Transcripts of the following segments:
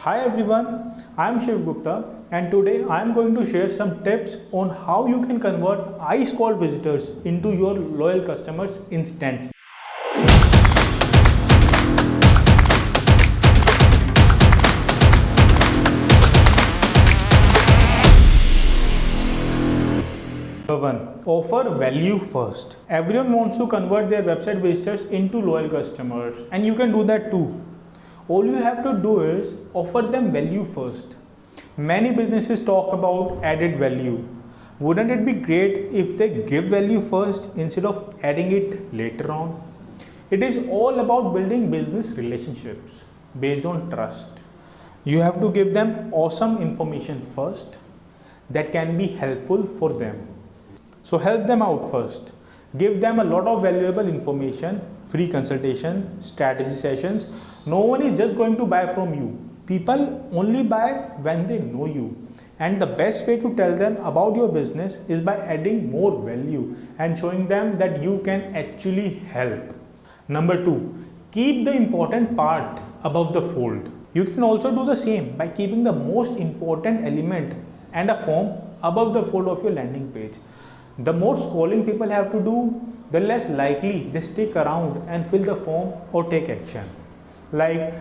Hi everyone, I am Shiv Gupta and today I am going to share some tips on how you can convert ice cold visitors into your loyal customers instantly. Number 1. Offer value first. Everyone wants to convert their website visitors into loyal customers and you can do that too. All you have to do is offer them value first. Many businesses talk about added value. Wouldn't it be great if they give value first instead of adding it later on? It is all about building business relationships based on trust. You have to give them awesome information first that can be helpful for them. So help them out first. Give them a lot of valuable information, free consultation, strategy sessions. No one is just going to buy from you. People only buy when they know you. And the best way to tell them about your business is by adding more value and showing them that you can actually help. Number 2, keep the important part above the fold. You can also do the same by keeping the most important element and a form above the fold of your landing page. The more scrolling people have to do, the less likely they stick around and fill the form or take action. Like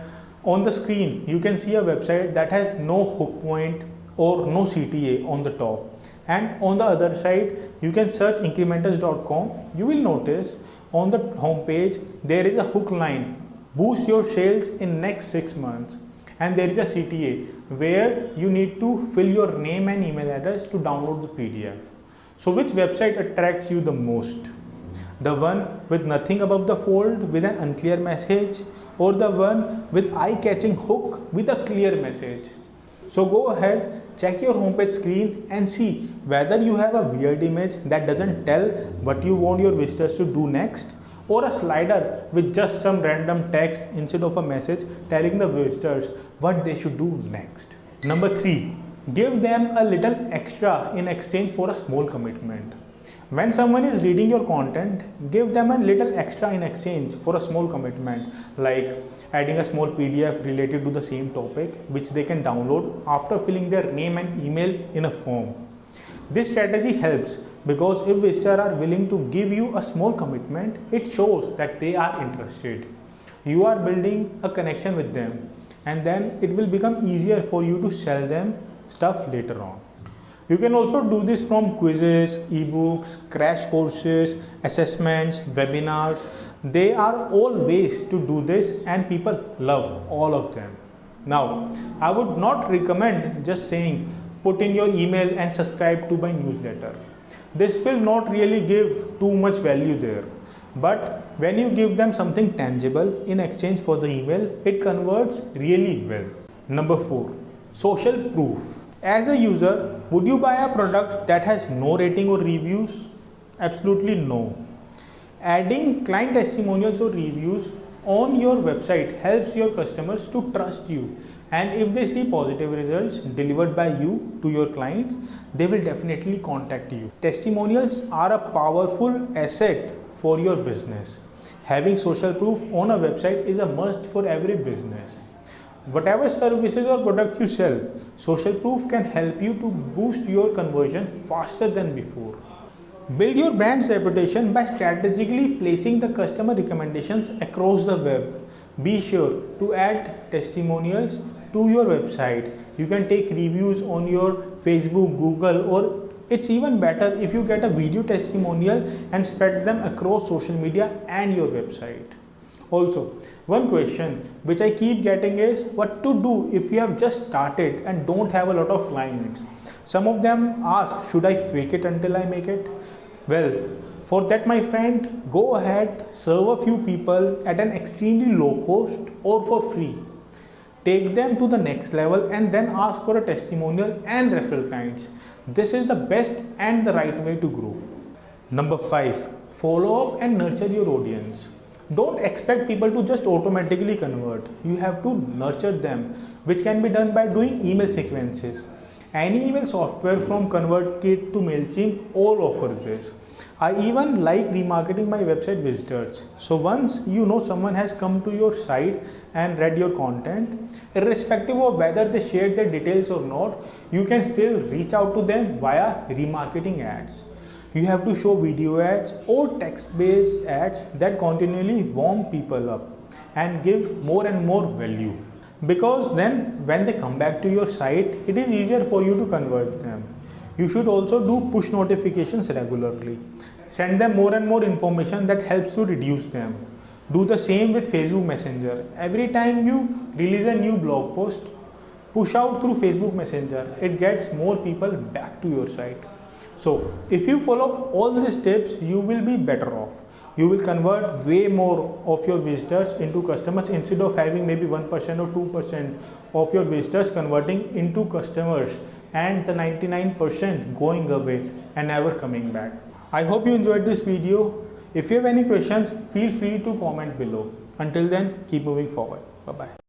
on the screen, you can see a website that has no hook point or no CTA on the top. And on the other side, you can search incrementors.com. You will notice on the home page, there is a hook line, boost your sales in next 6 months. And there is a CTA where you need to fill your name and email address to download the PDF. So which website attracts you the most? The one with nothing above the fold with an unclear message, or the one with eye-catching hook with a clear message? So go ahead, check your homepage screen and see whether you have a weird image that doesn't tell what you want your visitors to do next, or a slider with just some random text instead of a message telling the visitors what they should do next. Number 3. Give them a little extra in exchange for a small commitment. When someone is reading your content, give them a little extra in exchange for a small commitment, like adding a small PDF related to the same topic which they can download after filling their name and email in a form. This strategy helps because if visitors are willing to give you a small commitment, it shows that they are interested. You are building a connection with them, and then it will become easier for you to sell them stuff later on. You can also do this from quizzes, ebooks, crash courses, assessments, webinars. They are all ways to do this and people love all of them. Now, I would not recommend just saying put in your email and subscribe to my newsletter. This will not really give too much value there. But when you give them something tangible in exchange for the email, it converts really well. Number 4. Social proof. As a user, would you buy a product that has no rating or reviews? Absolutely no. Adding client testimonials or reviews on your website helps your customers to trust you, and if they see positive results delivered by you to your clients, they will definitely contact you. Testimonials are a powerful asset for your business. Having social proof on a website is a must for every business. Whatever services or products you sell, social proof can help you to boost your conversion faster than before. Build your brand's reputation by strategically placing the customer recommendations across the web. Be sure to add testimonials to your website. You can take reviews on your Facebook, Google, or it's even better if you get a video testimonial and spread them across social media and your website. Also, one question which I keep getting is what to do if you have just started and don't have a lot of clients. Some of them ask, should I fake it until I make it? Well, for that, my friend, go ahead, serve a few people at an extremely low cost or for free. Take them to the next level and then ask for a testimonial and referral clients. This is the best and the right way to grow. Number 5. Follow up and nurture your audience. Don't expect people to just automatically convert. You have to nurture them, which can be done by doing email sequences Any email software from ConvertKit to MailChimp all offer this. I even like remarketing my website visitors. So once you know someone has come to your site and read your content, irrespective of whether they shared their details or not, you can still reach out to them via remarketing ads. You have to show video ads or text-based ads that continually warm people up and give more and more value. Because then when they come back to your site, it is easier for you to convert them. You should also do push notifications regularly. Send them more and more information that helps to reduce them. Do the same with Facebook Messenger. Every time you release a new blog post, push out through Facebook Messenger. It gets more people back to your site. So if you follow all these tips, you will be better off. You will convert way more of your visitors into customers instead of having maybe 1% or 2% of your visitors converting into customers and the 99% going away and never coming back. I hope you enjoyed this video. If you have any questions, feel free to comment below. Until then, keep moving forward. Bye-bye.